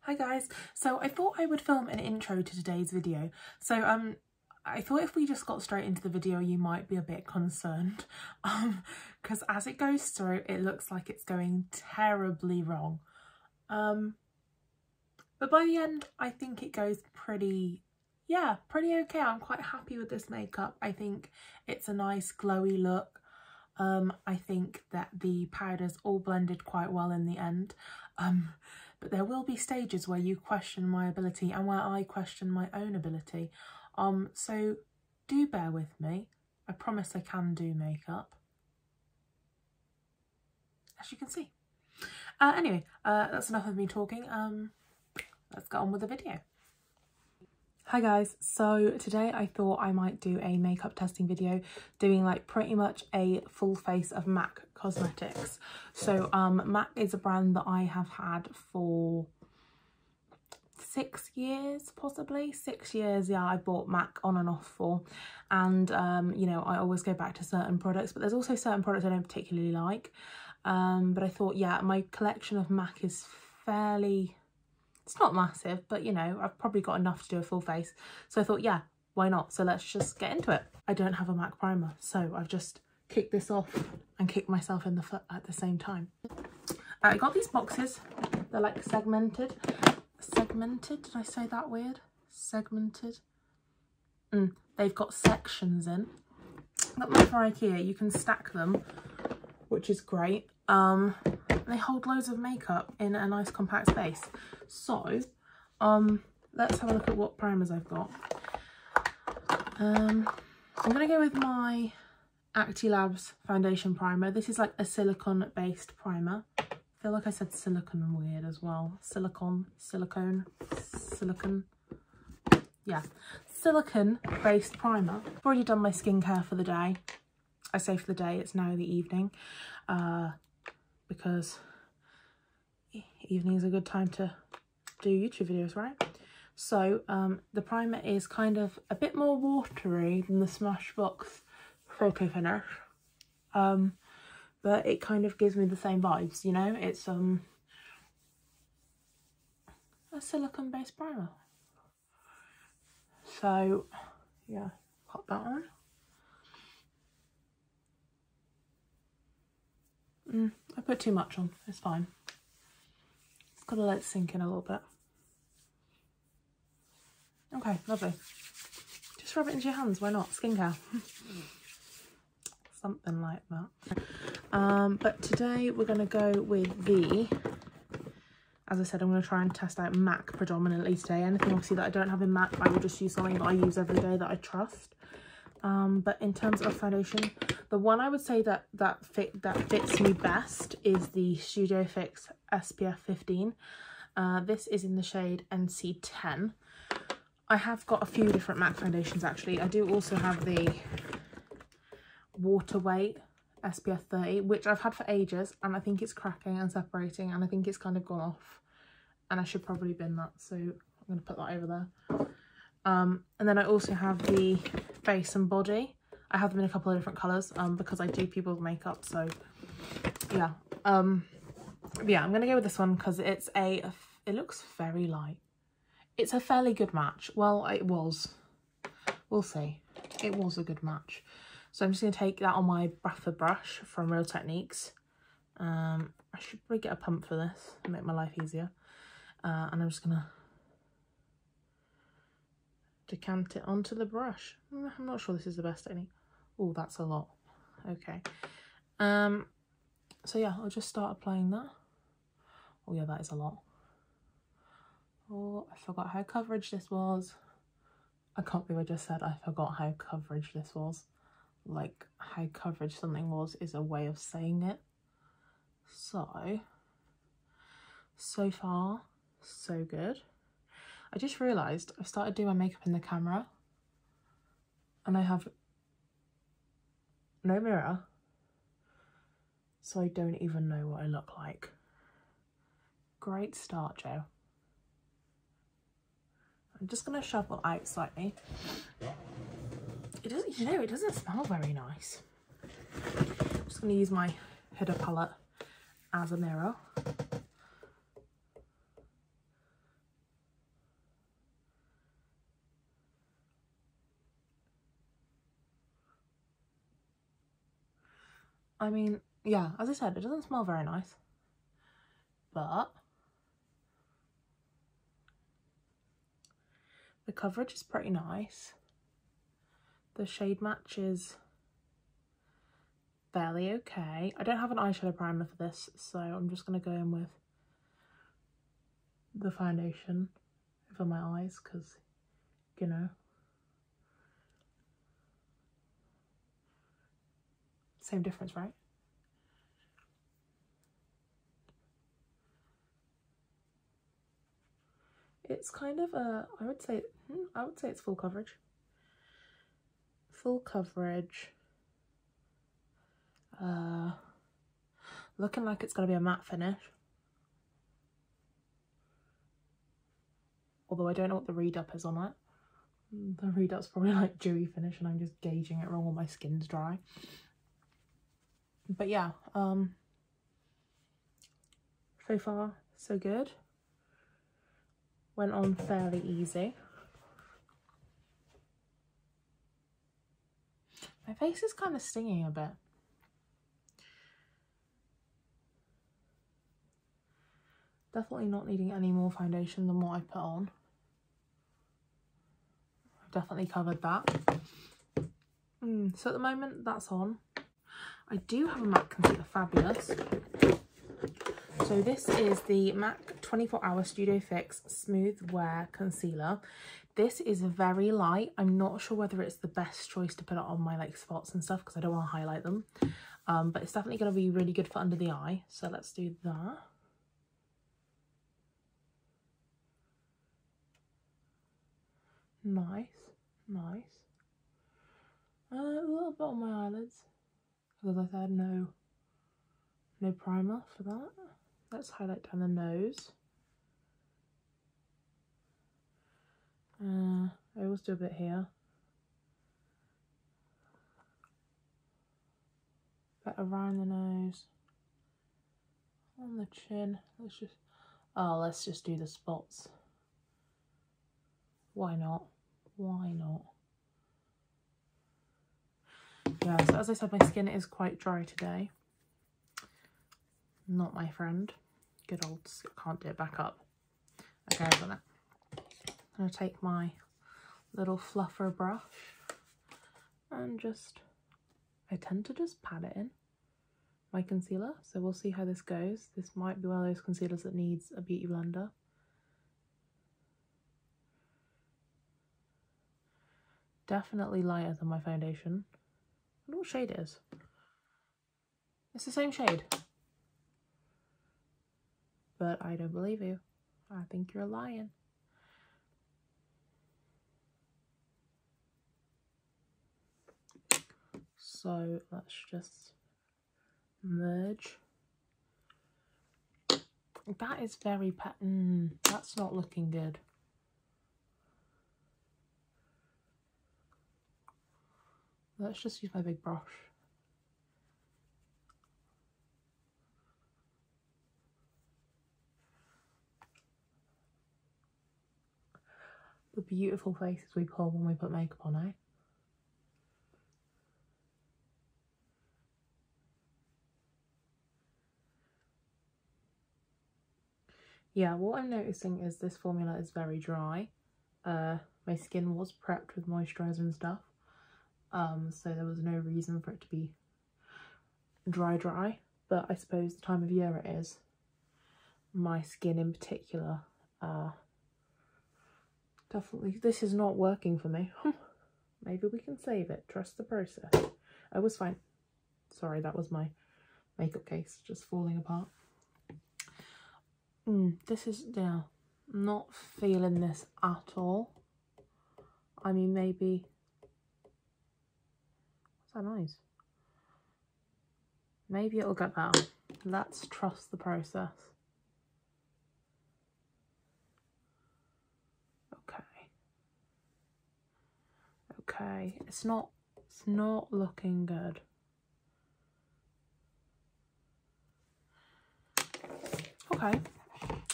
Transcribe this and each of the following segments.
Hi guys, so I thought I would film an intro to today's video. So I thought if we just got straight into the video you might be a bit concerned because as it goes through it looks like it's going terribly wrong. But by the end I think it goes pretty okay. I'm quite happy with this makeup. I think it's a nice glowy look. I think that the powders all blended quite well in the end. But there will be stages where you question my ability and where I question my own ability. So do bear with me. I promise I can do makeup, as you can see. Anyway, that's enough of me talking. Let's get on with the video. Hi guys, so today I thought I might do a makeup testing video doing like pretty much a full face of MAC cosmetics. So MAC is a brand that I have had for 6 years, possibly 6 years. Yeah, I bought MAC on and off for, and you know, I always go back to certain products, but there's also certain products I don't particularly like. But I thought, yeah, my collection of MAC is fairly, it's not massive, but you know, I've probably got enough to do a full face. So I thought, yeah, why not? So let's just get into it. I don't have a MAC primer, so I've just kicked this off and kicked myself in the foot at the same time. I got these boxes. They're like segmented. Segmented? Did I say that weird? Segmented. They've got sections in. Got them for IKEA. You can stack them, which is great. They hold loads of makeup in a nice compact space. So let's have a look at what primers I've got. I'm gonna go with my Acti foundation primer. This is like a silicone based primer. I feel like I said silicone weird as well. Silicone. Yeah, silicone based primer. I've already done my skincare for the day. I say for the day, it's now the evening, because evening is a good time to do YouTube videos, right? So the primer is kind of a bit more watery than the Smashbox Photo Finish, but it kind of gives me the same vibes, you know? It's a silicone based primer. So yeah, pop that on. I put too much on, it's fine. It's got to let it sink in a little bit. Okay, lovely. Just rub it into your hands, why not? Skincare. Something like that. But today we're going to go with the, as I said, I'm going to try and test out MAC predominantly today. Anything obviously that I don't have in MAC, I will just use something that I use every day that I trust. But in terms of foundation, the one I would say that fits me best is the Studio Fix SPF 15. This is in the shade NC10. I have got a few different MAC foundations actually. I do also have the Water Weight SPF 30, which I've had for ages, and I think it's cracking and separating, and I think it's kind of gone off, and I should probably bin that, so I'm going to put that over there. And then I also have the face and body. I have them in a couple of different colours because I do people's makeup, so yeah. Yeah, I'm going to go with this one because it's it looks very light. It's a fairly good match. Well, it was. We'll see. It was a good match. So I'm just going to take that on my buffer brush from Real Techniques. I should probably get a pump for this to make my life easier. And I'm just going to decant it onto the brush. I'm not sure this is the best technique. Oh, that's a lot. Okay. So yeah, I'll just start applying that. Oh yeah, that is a lot. Oh, I forgot how coverage this was. I can't believe I just said I forgot how coverage this was. Like, how coverage something was is a way of saying it. So far, so good. I just realised I've started doing my makeup in the camera and I have no mirror, so I don't even know what I look like. Great start, Joe. I'm just going to shuffle out slightly. It doesn't, you know, it doesn't smell very nice. I'm just going to use my Huda palette as a mirror. I mean, yeah, as I said, it doesn't smell very nice, but the coverage is pretty nice. The shade match is fairly okay. I don't have an eyeshadow primer for this, so I'm just going to go in with the foundation over my eyes because, you know, same difference, right? It's kind of a, I would say it's full coverage. Full coverage. Looking like it's going to be a matte finish. Although I don't know what the read up is on it. The read up's probably like dewy finish and I'm just gauging it wrong when my skin's dry. But yeah, so far so good. Went on fairly easy. My face is kind of stinging a bit. Definitely not needing any more foundation than what I put on. I've definitely covered that. So at the moment that's on. I do have a MAC concealer, fabulous. So this is the MAC 24 Hour Studio Fix Smooth Wear Concealer. This is very light. I'm not sure whether it's the best choice to put it on my like spots and stuff because I don't want to highlight them. But it's definitely going to be really good for under the eye. So let's do that. Nice, nice. A little bit on my eyelids because I said no primer for that. Let's highlight down the nose. I always do a bit here. But around the nose. On the chin. Let's just do the spots. Why not? Why not? Yeah, so as I said, my skin is quite dry today. Not my friend. Good old, can't do it back up. Okay, I've done it. I'm going to take my little fluffer brush and I tend to just pat it in my concealer. So we'll see how this goes. This might be one of those concealers that needs a beauty blender. Definitely lighter than my foundation. I wonder what shade it is. It's the same shade. But I don't believe you. I think you're lying. So let's just merge. That is very that's not looking good. Let's just use my big brush. The beautiful faces we pull when we put makeup on, eh? Yeah, what I'm noticing is this formula is very dry. My skin was prepped with moisturiser and stuff. So there was no reason for it to be dry, but I suppose the time of year it is. My skin in particular, definitely, this is not working for me. Maybe we can save it, trust the process. I was fine. Sorry, that was my makeup case just falling apart. This is, yeah, not feeling this at all. I mean, maybe, what's that noise? Maybe it'll get better. Let's trust the process. Okay, it's not looking good. Okay,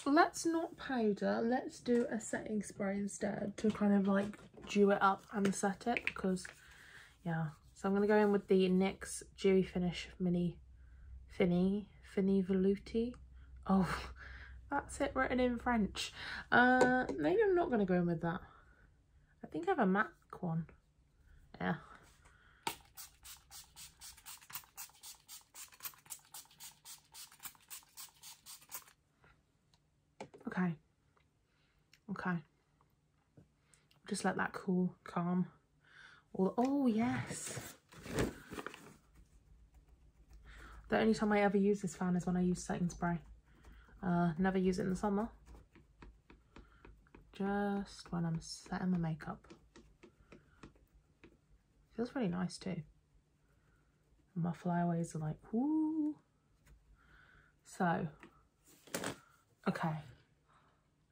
let's not powder, let's do a setting spray instead to kind of like dew it up and set it, because yeah, So I'm going to go in with the NYX Dewy Finish Finny Veluxe. Oh, that's it written in French. Maybe I'm not going to go in with that. I think I have a MAC one. Yeah. Okay. Just let that cool, calm. Oh, yes. The only time I ever use this fan is when I use setting spray. Never use it in the summer. Just when I'm setting my makeup. Feels really nice too. And my flyaways are like, whoo. So, okay.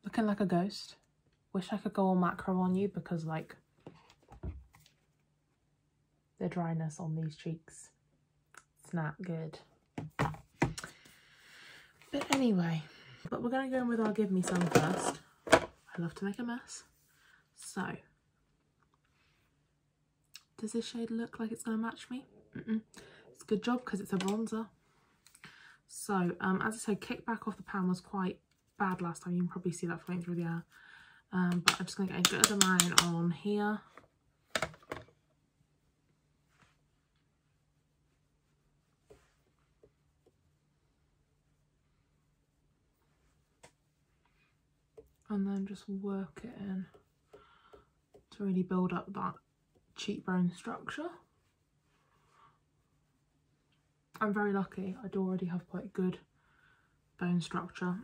Looking like a ghost. Wish I could go all macro on you because like the dryness on these cheeks, it's not good. But anyway, we're going to go in with our Give Me Some first. I love to make a mess. So, does this shade look like it's going to match me? It's a good job because it's a bronzer. So, as I said, kickback off the pan was quite bad last time. You can probably see that flowing through the air. But I'm just going to get a good amount on here. And then just work it in to really build up that cheekbone structure. I'm very lucky. I do already have quite good bone structure.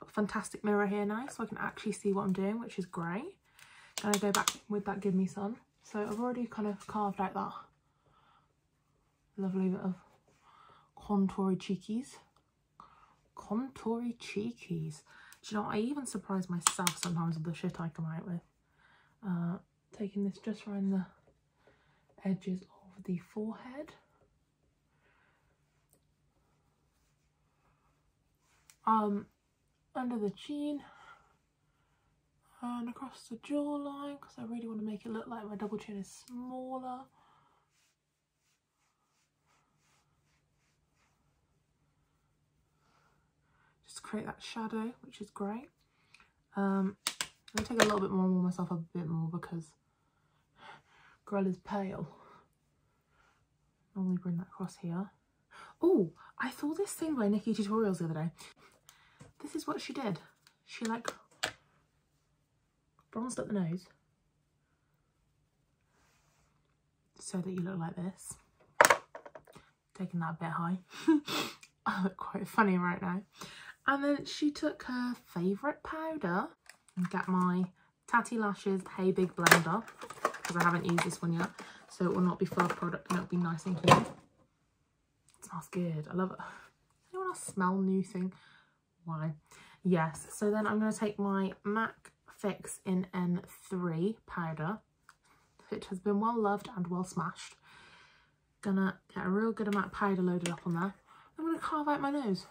Got a fantastic mirror here now, so I can actually see what I'm doing, which is great. And I go back with that Give Me Some. So I've already kind of carved out that lovely bit of contoury cheekies. Contoury cheekies. Do you know what? I even surprise myself sometimes with the shit I come out with. Taking this just around the edges of the forehead. Under the chin and across the jawline because I really want to make it look like my double chin is smaller. Just to create that shadow, which is great. I'm going to take a little bit more and warm myself up a bit more because girl is pale. Normally bring that across here. Oh, I saw this thing by Nikki Tutorials the other day. This is what she did. She like bronzed up the nose so that you look like this. Taking that a bit high. I look quite funny right now. And then she took her favourite powder and got my Tatty Lashes Hey Big Blender because I haven't used this one yet, so it will not be full of product and it'll be nice and clean. It smells good. I love it. Anyone else smell new thing? Why? Yes. So then I'm going to take my MAC Fix in N3 powder, which has been well loved and well smashed. Gonna get a real good amount of powder loaded up on there. I'm going to carve out my nose.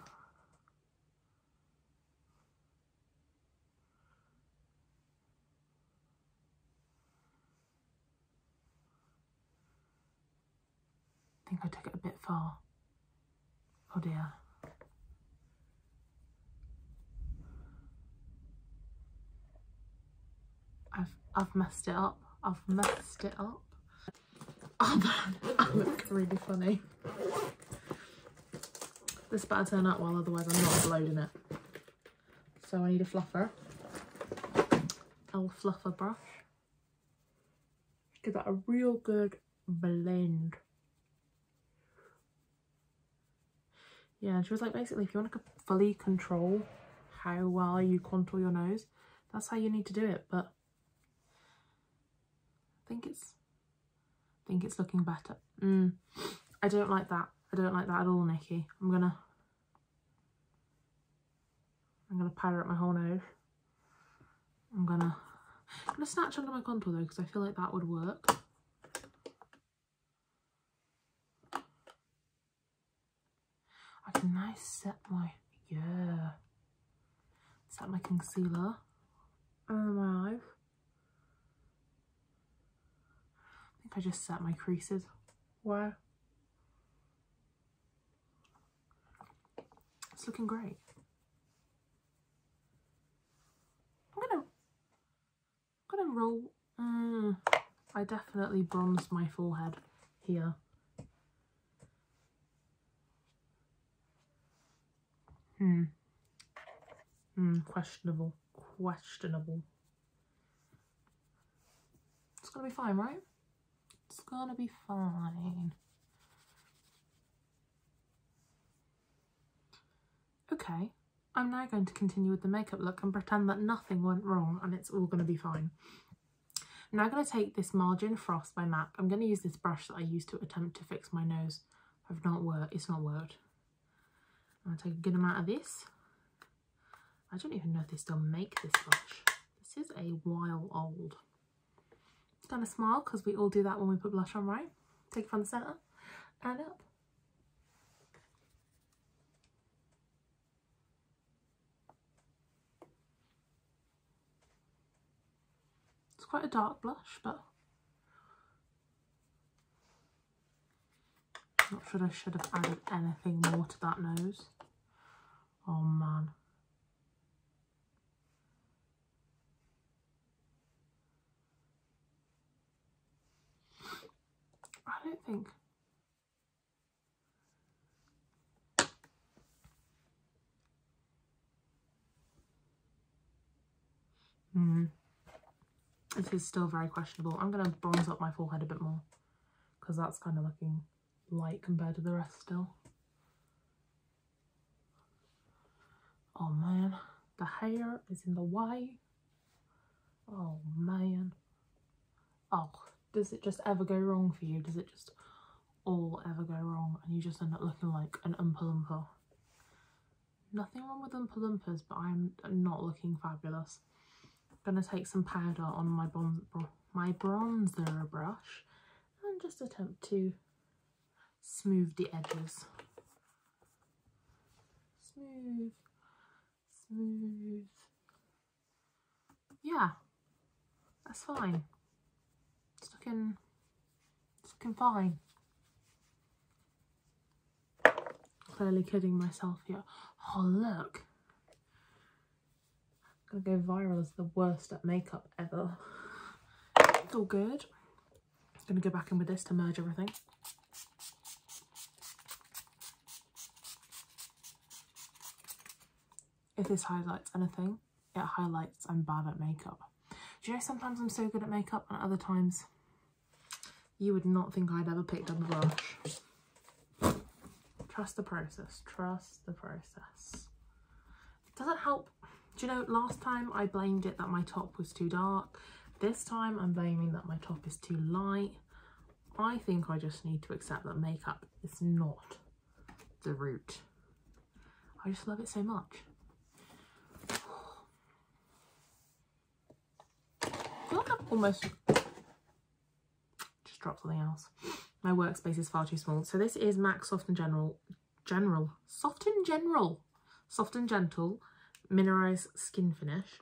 I think I took it a bit far. Oh dear. I've messed it up. I've messed it up. Oh man, I look really funny. This better turn out well, otherwise I'm not uploading it. So I need a fluffer. Fluffer brush. Give that a real good blend. Yeah, she was like, basically, if you want to fully control how well you contour your nose, that's how you need to do it. But I think it's looking better. I don't like that. I don't like that at all, Nikki. I'm gonna powder up my whole nose. I'm gonna snatch under my contour though, because I feel like that would work. I can now set my concealer under my eyes. I think I just set my creases. Wow. It's looking great. I'm gonna roll. I definitely bronzed my forehead here. Questionable. Questionable. It's gonna be fine, right? It's gonna be fine. Okay, I'm now going to continue with the makeup look and pretend that nothing went wrong and it's all gonna be fine. I'm now going to take this Margin Frost by MAC. I'm going to use this brush that I used to attempt to fix my nose. It's not worked. I'm going to take a good amount of this. I don't even know if they still make this brush. This is a while old. It's going to smile because we all do that when we put blush on, right? Take it from the centre and up. It's quite a dark blush, but not sure I should have added anything more to that nose. Oh man. I don't think. This is still very questionable. I'm going to bronze up my forehead a bit more because that's kind of looking light compared to the rest still. Oh man, the hair is in the way. Oh man. Oh, does it just ever go wrong for you? Does it just all ever go wrong and you just end up looking like an Oompa Loompa? Nothing wrong with Oompa Loompas, but I'm not looking fabulous. I'm going to take some powder on my bronzer brush and just attempt to smooth the edges. Smooth. Smooth. Yeah, that's fine. It's looking fine. Clearly kidding myself here. Oh look. I'm gonna go viral as the worst at makeup ever. It's all good. I'm gonna go back in with this to merge everything. If this highlights anything, it highlights I'm bad at makeup. Do you know sometimes I'm so good at makeup and other times you would not think I'd ever picked up a brush. Trust the process. Trust the process. It doesn't help. Do you know, last time I blamed it that my top was too dark. This time I'm blaming that my top is too light. I think I just need to accept that makeup is not the root. I just love it so much. I feel like I've almost just dropped something else. My workspace is far too small. So this is MAC Soft and Gentle Mineralize Skinfinish.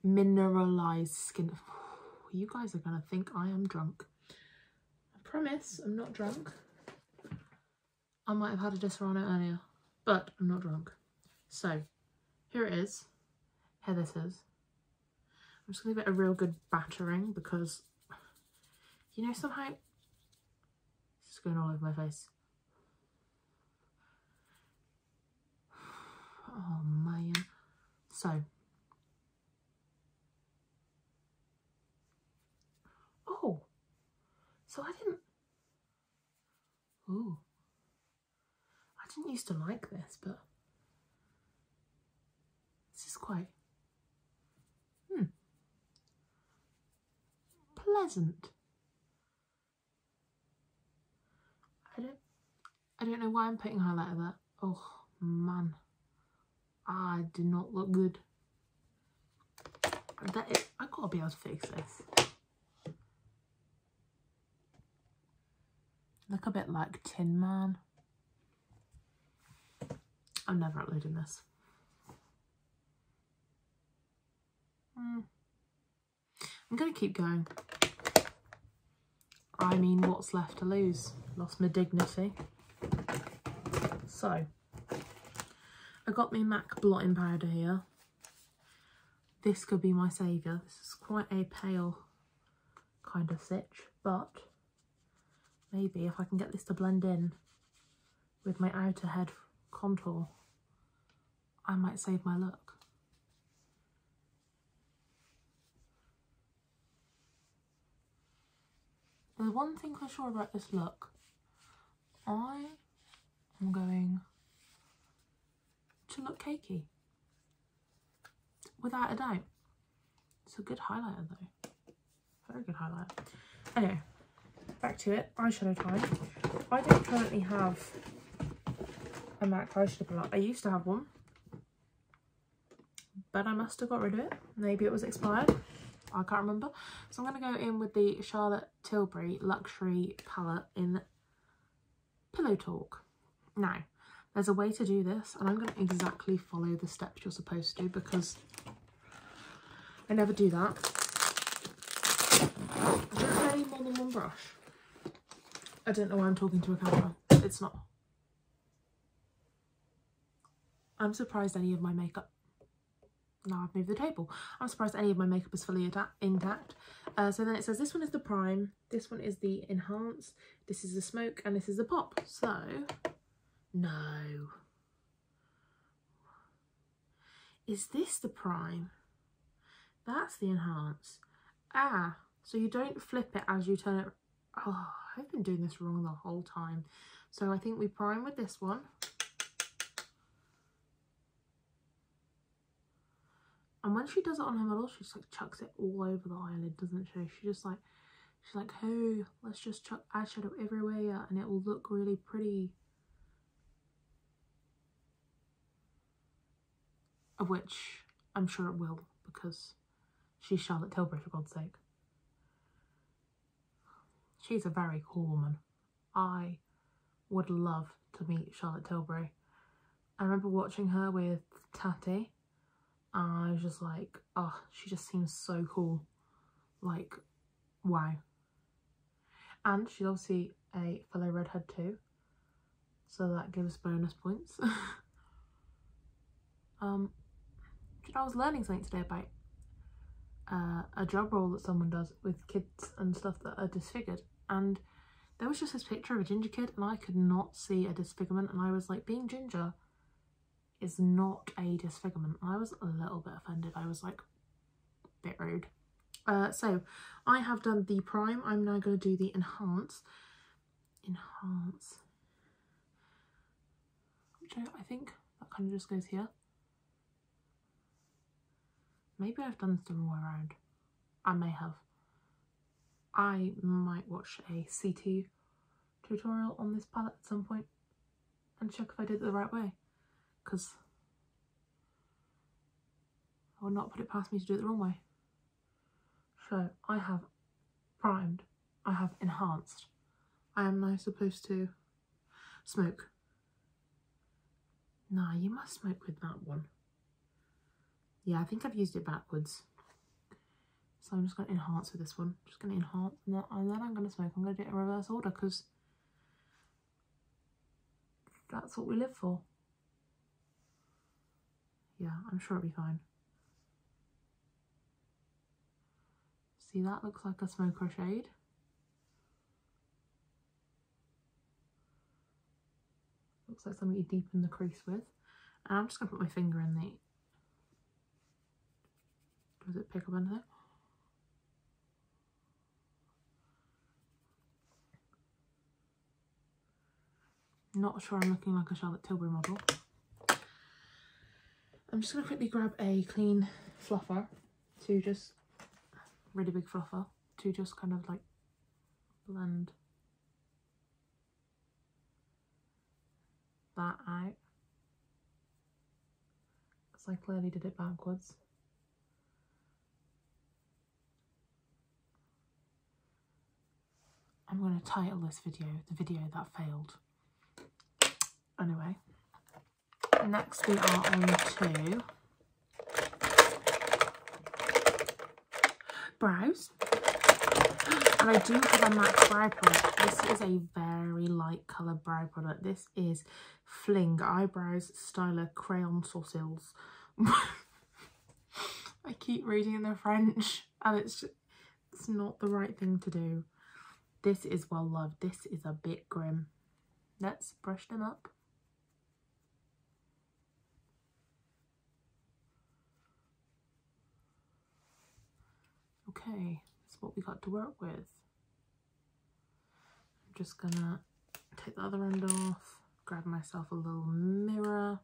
Mineralize Skin. You guys are gonna think I am drunk. I promise I'm not drunk. I might have had a Disaronno earlier, but I'm not drunk. So here it is. Here this is. I'm just gonna give it a real good battering because, you know, somehow it's going all over my face. Oh man. So, oh, so I didn't used to like this, but this is quite pleasant. I don't know why I'm putting highlighter there. Oh man, I do not look good. I gotta be able to fix this. Look a bit like Tin Man. I'm never uploading this. I'm gonna keep going. I mean, what's left to lose? Lost my dignity. So, I got my MAC blotting powder here. This could be my saviour. This is quite a pale kind of stitch, but maybe if I can get this to blend in with my outer head contour, I might save my look. There's one thing for sure about this look. I am going to look cakey. Without a doubt. It's a good highlighter though. Very good highlighter. Anyway, back to it. Eyeshadow time. I don't currently have a MAC eyeshadow palette. I used to have one, but I must have got rid of it. Maybe it was expired. I can't remember. So I'm going to go in with the Charlotte Tilbury Luxury palette in Pillow Talk. Now, there's a way to do this, and I'm going to exactly follow the steps you're supposed to, because I never do that. I don't carry more than one brush. I don't know why I'm talking to a camera. It's not. I'm surprised any of my makeup... Now I've moved the table. I'm surprised any of my makeup is fully intact. So then it says this one is the prime, this one is the enhance, this is the smoke, and this is the pop. So, no. Is this the prime? That's the enhance. Ah, so you don't flip it as you turn it. Oh, I've been doing this wrong the whole time. So I think we prime with this one. And when she does it on her model, she just like chucks it all over the eyelid, doesn't she? She's like, oh, let's just chuck eyeshadow everywhere and it will look really pretty. Of which I'm sure it will, because she's Charlotte Tilbury, for God's sake. She's a very cool woman. I would love to meet Charlotte Tilbury. I remember watching her with Tati. I was just like, oh, she just seems so cool. Like, wow. And she's obviously a fellow redhead too, so that gives bonus points. I was learning something today about a job role that someone does with kids and stuff that are disfigured, and there was just this picture of a ginger kid and I could not see a disfigurement, and I was like, being ginger is not a disfigurement. I was a little bit offended. I was like, a bit rude. So I have done the prime. I'm now going to do the enhance. Which I think that kind of just goes here. Maybe I've done this the wrong way around. I may have. I might watch a CT tutorial on this palette at some point and check if I did it the right way, because I would not put it past me to do it the wrong way. So I have primed, I have enhanced. I am now supposed to smoke. Nah, you must smoke with that one. Yeah, I think I've used it backwards. So I'm just going to enhance with this one. Just going to enhance and then I'm going to smoke. I'm going to do it in reverse order because that's what we live for. Yeah, I'm sure it'll be fine. See, that looks like a smoker shade. Looks like something you deepen the crease with. And I'm just going to put my finger in the... Does it pick up anything? Not sure I'm looking like a Charlotte Tilbury model. I'm just going to quickly grab a clean fluffer to just, really big fluffer, to just kind of like blend that out. Because I clearly did it backwards. I'm going to title this video, the video that failed. Anyway, next we are on to brows. And I do have a MAC brow product. This is a very light colour brow product. This is Fling Eyebrows Styler Crayon Sourcils. I keep reading in the French and it's not the right thing to do. This is well loved. This is a bit grim. Let's brush them up. Okay, that's what we got to work with. I'm just gonna take the other end off, grab myself a little mirror.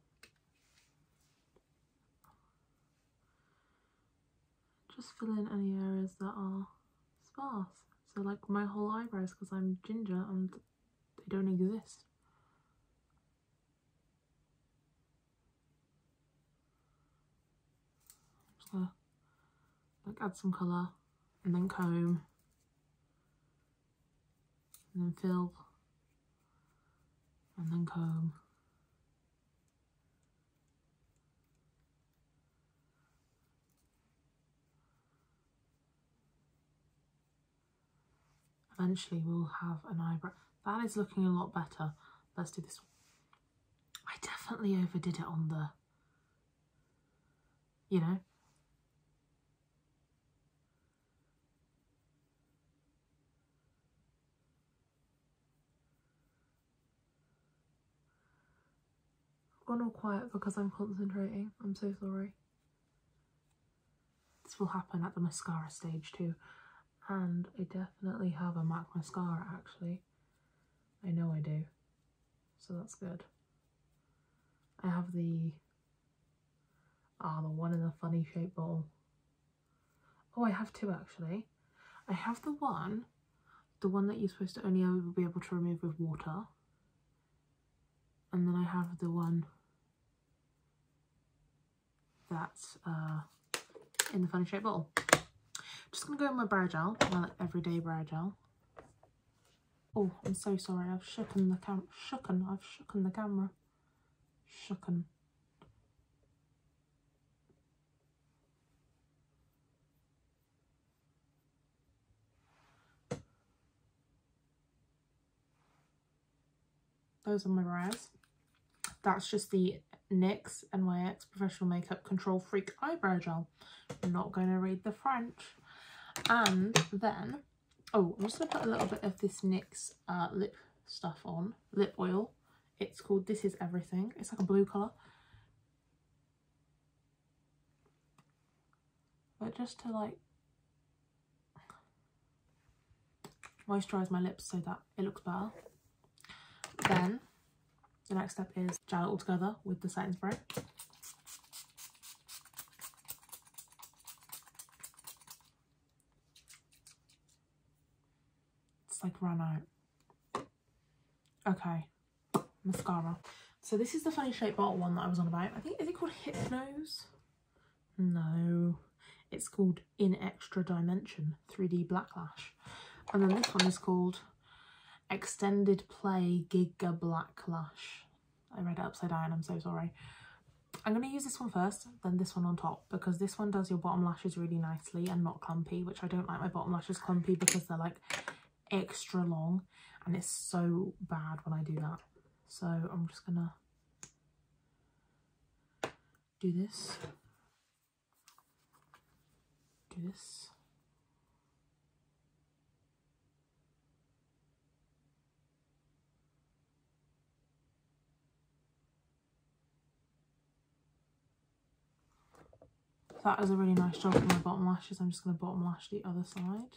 Just fill in any areas that are sparse. So like my whole eyebrows, because I'm ginger and they don't exist. Just gonna like add some colour and then comb and then fill and then comb. Eventually we'll have an eyebrow. That is looking a lot better. Let's do this one. I definitely overdid it on the, you know. I've gone all quiet because I'm concentrating. I'm so sorry. This will happen at the mascara stage too. And I definitely have a MAC mascara actually. I know I do. So that's good. I have the one in the funny shape bottle. Oh, I have two actually. I have the one that you're supposed to only ever be able to remove with water. And then I have the one that's in the funny shape bottle. Just gonna go with my brow gel, my everyday brow gel. Oh, I'm so sorry. I've shooken the camera. I've shooken the camera. Shooken. Those are my brows. That's just the NYX NYX Professional Makeup Control Freak Eyebrow Gel. I'm not going to read the French. And then, oh, I'm just going to put a little bit of this NYX lip stuff on. Lip oil. It's called This Is Everything. It's like a blue colour. But just to like moisturise my lips so that it looks better. Then the next step is gel it all together with the setting spray. It's like run out. Okay, mascara. So this is the funny shape bottle one that I was on about. I think, is it called Hypnose? No, it's called In Extra Dimension 3D Black Lash. And then this one is called Extended Play Gigablack Lash. I read it upside down, I'm so sorry. I'm going to use this one first, then this one on top, because this one does your bottom lashes really nicely and not clumpy, which I don't like my bottom lashes clumpy because they're like extra long and it's so bad when I do that. So I'm just going to do this. Do this. That is a really nice job for my bottom lashes. I'm just going to bottom lash the other side.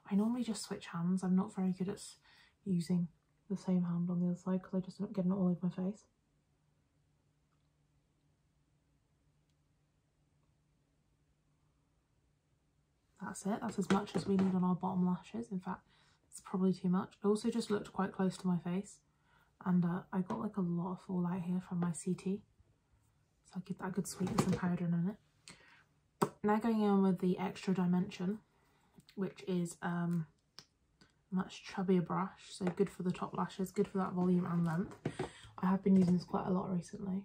I normally just switch hands. I'm not very good at using the same hand on the other side because I just end up getting it all over my face. That's it. That's as much as we need on our bottom lashes. In fact, it's probably too much. I also just looked quite close to my face and I got like a lot of fallout here from my CT. So I'll give that a good sweeten some powder in a minute. Now going in with the Extra Dimension, which is a much chubbier brush, so good for the top lashes, good for that volume and length. I have been using this quite a lot recently.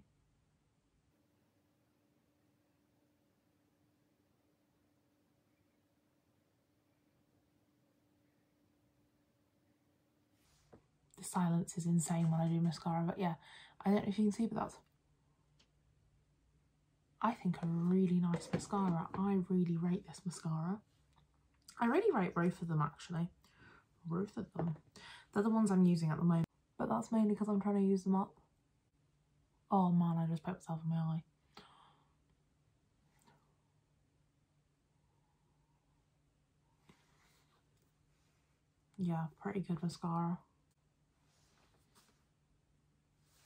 The silence is insane when I do mascara, but yeah, I don't know if you can see, but that's, I think, a really nice mascara. I really rate this mascara. I really rate both of them, actually. Both of them. They're the ones I'm using at the moment, but that's mainly because I'm trying to use them up. Oh man, I just poked myself in my eye. Yeah, pretty good mascara.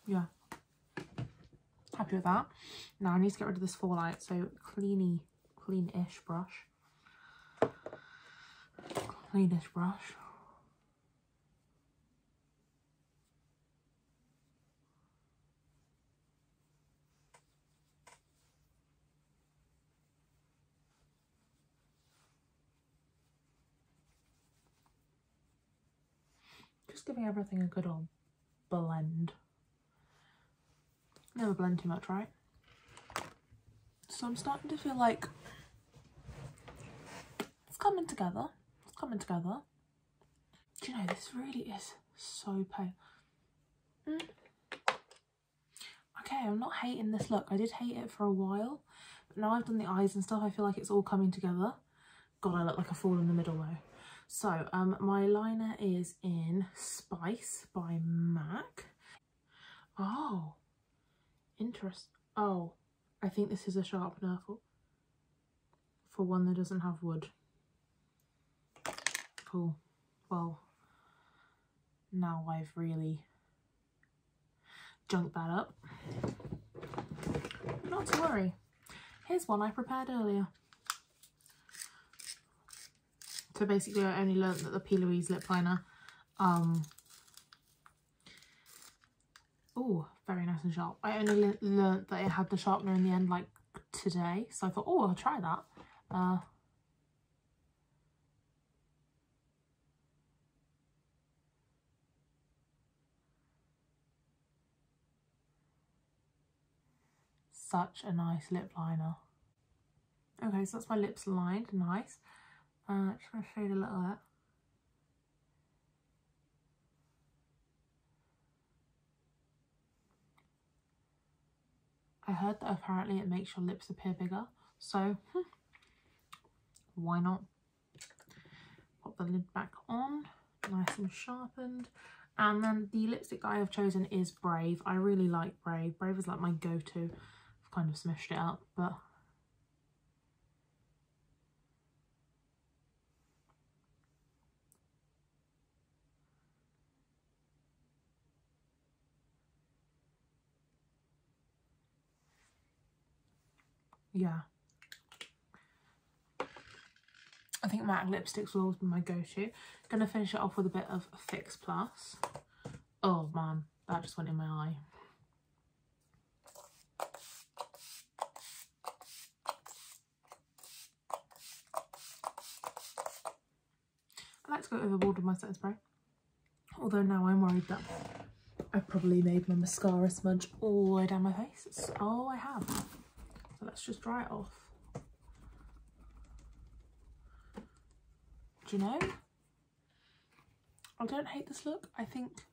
Yeah, happy with that. Now I need to get rid of this fallout, so clean-ish brush. Cleanish brush. Just giving everything a good old blend. Never blend too much, right? So I'm starting to feel like it's coming together. It's coming together. Do you know, this really is so pale. Okay, I'm not hating this look. I did hate it for a while, but now I've done the eyes and stuff, I feel like it's all coming together. God, I look like a fool in the middle though. So, my liner is in Spice by MAC. Oh, interesting. Oh, I think this is a sharpener for one that doesn't have wood. Cool. Well, now I've really junked that up. But not to worry. Here's one I prepared earlier. So basically I only learnt that the P. Louise lip liner, oh, very nice and sharp. I only learnt that it had the sharpener in the end like today, so I thought, oh, I'll try that. Such a nice lip liner. Okay, so that's my lips lined, nice. Just going to shade a little bit. I heard that apparently it makes your lips appear bigger, so why not? Pop the lid back on, nice and sharpened. And then the lipstick I have chosen is Brave. I really like Brave. Brave is like my go-to. I've kind of smushed it up, but yeah. I think matte lipsticks will always be my go-to. Gonna finish it off with a bit of Fix Plus. Oh man, that just went in my eye. I like to go overboard with my setting spray. Although now I'm worried that I've probably made my mascara smudge all the way down my face. Oh, I have. So let's just dry it off. Do you know? I don't hate this look. I think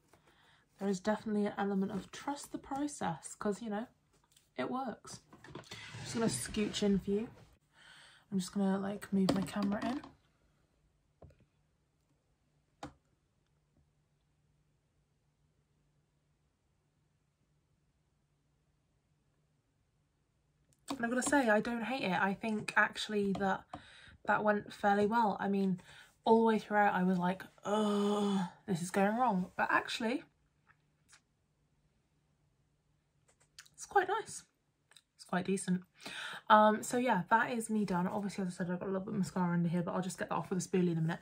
there is definitely an element of trust the process because, you know, it works. I'm just going to scooch in for you. I'm just going to like move my camera in. And I'm going to say I don't hate it. I think actually that went fairly well. I mean, all the way throughout I was like, oh, this is going wrong. But actually, it's quite nice. It's quite decent. So yeah, that is me done. Obviously, as I said, I've got a little bit of mascara under here, but I'll just get that off with a spoolie in a minute.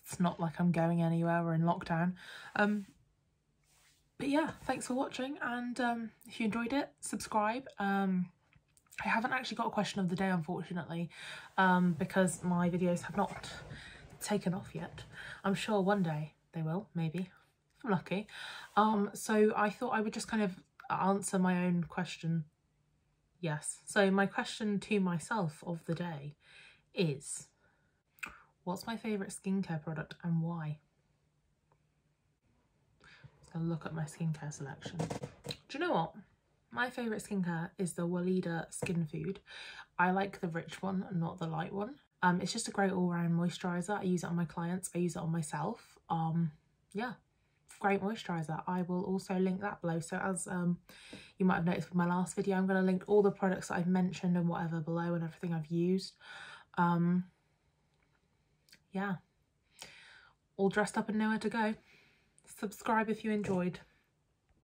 It's not like I'm going anywhere. We're in lockdown. But yeah, thanks for watching. And if you enjoyed it, subscribe. I haven't actually got a question of the day, unfortunately, because my videos have not taken off yet. I'm sure one day they will, maybe, if I'm lucky. So I thought I would just kind of answer my own question. Yes. So my question to myself of the day is, what's my favourite skincare product and why? a look at my skincare selection. Do you know what? My favourite skincare is the Weleda Skin Food. I like the rich one, not the light one. It's just a great all-round moisturiser. I use it on my clients. I use it on myself. Yeah, great moisturiser. I will also link that below. So as you might have noticed with my last video, I'm going to link all the products that I've mentioned and whatever below and everything I've used. Yeah, all dressed up and nowhere to go. Subscribe if you enjoyed.